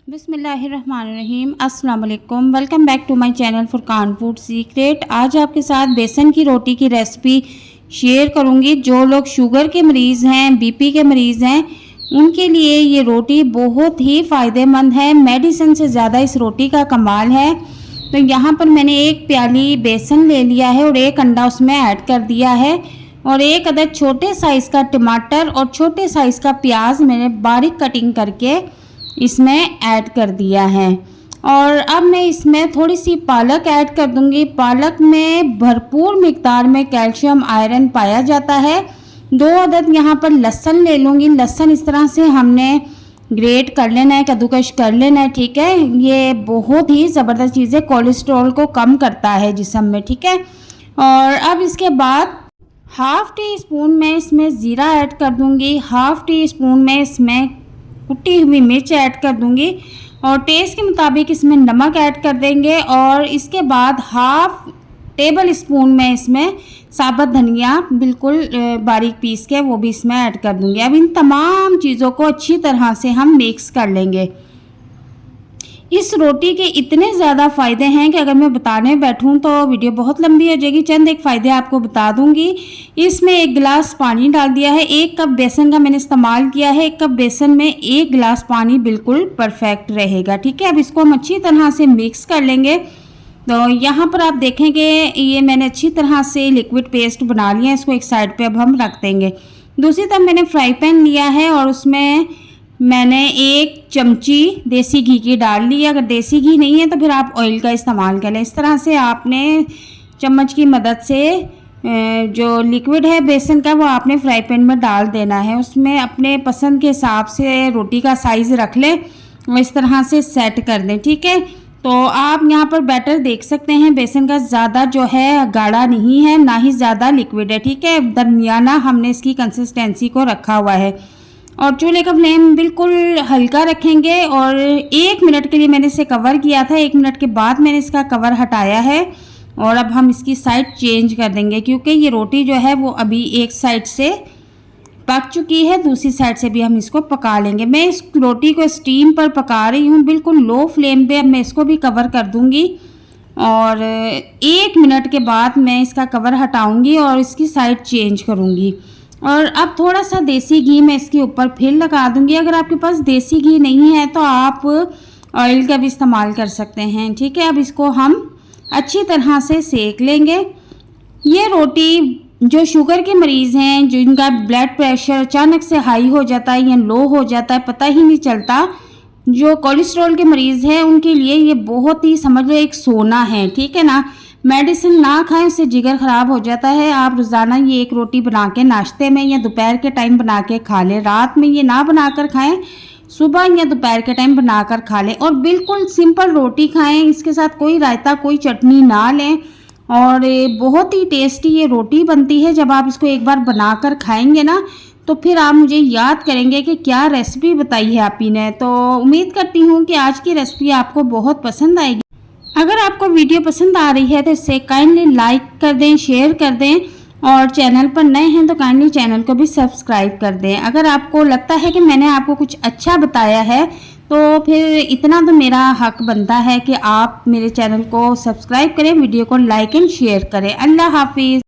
बिस्मिल्लाहिर्रहमानिर्रहीम अस्सलाम वालेकुम। Welcome back to my channel Furqan food secret. आज आपके साथ बेसन की रोटी की रेसिपी शेयर करूंगी। जो लोग शुगर के मरीज़ हैं, बीपी के मरीज़ हैं, उनके लिए ये रोटी बहुत ही फ़ायदेमंद है। मेडिसिन से ज़्यादा इस रोटी का कमाल है। तो यहाँ पर मैंने एक प्याली बेसन ले लिया है और एक अंडा उसमें ऐड कर दिया है और एक अदद छोटे साइज़ का टमाटर और छोटे साइज़ का प्याज मैंने बारीक कटिंग करके इसमें ऐड कर दिया है। और अब मैं इसमें थोड़ी सी पालक ऐड कर दूंगी। पालक में भरपूर मिकदार में कैल्शियम आयरन पाया जाता है। 2 अदद यहाँ पर लहसुन ले लूँगी। लहसुन इस तरह से हमने ग्रेट कर लेना है, कद्दूकश कर लेना है, ठीक है। ये बहुत ही ज़बरदस्त चीज़ है, कोलेस्ट्रॉल को कम करता है जिस्म में, ठीक है। और अब इसके बाद हाफ़ टी स्पून में इसमें ज़ीरा ऐड कर दूँगी। हाफ़ टी स्पून में इसमें कुटी हुई मिर्च ऐड कर दूंगी और टेस्ट के मुताबिक इसमें नमक ऐड कर देंगे। और इसके बाद हाफ़ टेबल स्पून में इसमें साबुत धनिया बिल्कुल बारीक पीस के वो भी इसमें ऐड कर दूंगी। अब इन तमाम चीज़ों को अच्छी तरह से हम मिक्स कर लेंगे। इस रोटी के इतने ज़्यादा फ़ायदे हैं कि अगर मैं बताने बैठूं तो वीडियो बहुत लंबी हो जाएगी। चंद एक फ़ायदे आपको बता दूंगी। इसमें 1 गिलास पानी डाल दिया है। 1 कप बेसन का मैंने इस्तेमाल किया है। 1 कप बेसन में 1 गिलास पानी बिल्कुल परफेक्ट रहेगा, ठीक है। अब इसको हम अच्छी तरह से मिक्स कर लेंगे। तो यहाँ पर आप देखेंगे ये मैंने अच्छी तरह से लिक्विड पेस्ट बना लिया है। इसको एक साइड पर अब हम रख देंगे। दूसरी तरफ मैंने फ्राई पैन लिया है और उसमें मैंने 1 चमची देसी घी की डाल ली है। अगर देसी घी नहीं है तो फिर आप ऑयल का इस्तेमाल करें। इस तरह से आपने चम्मच की मदद से जो लिक्विड है बेसन का वो आपने फ्राई पैन में डाल देना है। उसमें अपने पसंद के हिसाब से रोटी का साइज़ रख लें और इस तरह से सेट कर दें, ठीक है। तो आप यहाँ पर बैटर देख सकते हैं, बेसन का ज़्यादा जो है गाढ़ा नहीं है, ना ही ज़्यादा लिक्विड है, ठीक है। दरमियाना हमने इसकी कंसिस्टेंसी को रखा हुआ है। और चूल्हे का फ्लेम बिल्कुल हल्का रखेंगे और 1 मिनट के लिए मैंने इसे कवर किया था। 1 मिनट के बाद मैंने इसका कवर हटाया है और अब हम इसकी साइड चेंज कर देंगे क्योंकि ये रोटी जो है वो अभी एक साइड से पक चुकी है, दूसरी साइड से भी हम इसको पका लेंगे। मैं इस रोटी को स्टीम पर पका रही हूँ, बिल्कुल लो फ्लेम पे। अब मैं इसको भी कवर कर दूँगी और 1 मिनट के बाद मैं इसका कवर हटाऊँगी और इसकी साइड चेंज करूँगी। और अब थोड़ा सा देसी घी मैं इसके ऊपर फिर लगा दूंगी। अगर आपके पास देसी घी नहीं है तो आप ऑयल का भी इस्तेमाल कर सकते हैं, ठीक है। अब इसको हम अच्छी तरह से सेक लेंगे। ये रोटी जो शुगर के मरीज़ हैं, जिनका ब्लड प्रेशर अचानक से हाई हो जाता है या लो हो जाता है, पता ही नहीं चलता, जो कोलेस्ट्रॉल के मरीज़ हैं उनके लिए ये बहुत ही समझ लो एक सोना है, ठीक है ना। मेडिसिन ना खाएं, उससे जिगर ख़राब हो जाता है। आप रोज़ाना ये 1 रोटी बना के नाश्ते में या दोपहर के टाइम बना के खा लें। रात में ये ना बनाकर खाएं, सुबह या दोपहर के टाइम बनाकर खा लें और बिल्कुल सिंपल रोटी खाएं। इसके साथ कोई रायता, कोई चटनी ना लें और बहुत ही टेस्टी ये रोटी बनती है। जब आप इसको एक बार बनाकर खाएंगे ना तो फिर आप मुझे याद करेंगे कि क्या रेसिपी बताई है आप ही ने। तो उम्मीद करती हूँ कि आज की रेसिपी आपको बहुत पसंद आएगी। अगर आपको वीडियो पसंद आ रही है तो इसे काइंडली लाइक कर दें, शेयर कर दें और चैनल पर नए हैं तो काइंडली चैनल को भी सब्सक्राइब कर दें। अगर आपको लगता है कि मैंने आपको कुछ अच्छा बताया है तो फिर इतना तो मेरा हक बनता है कि आप मेरे चैनल को सब्सक्राइब करें, वीडियो को लाइक एंड शेयर करें। अल्लाह हाफिज़।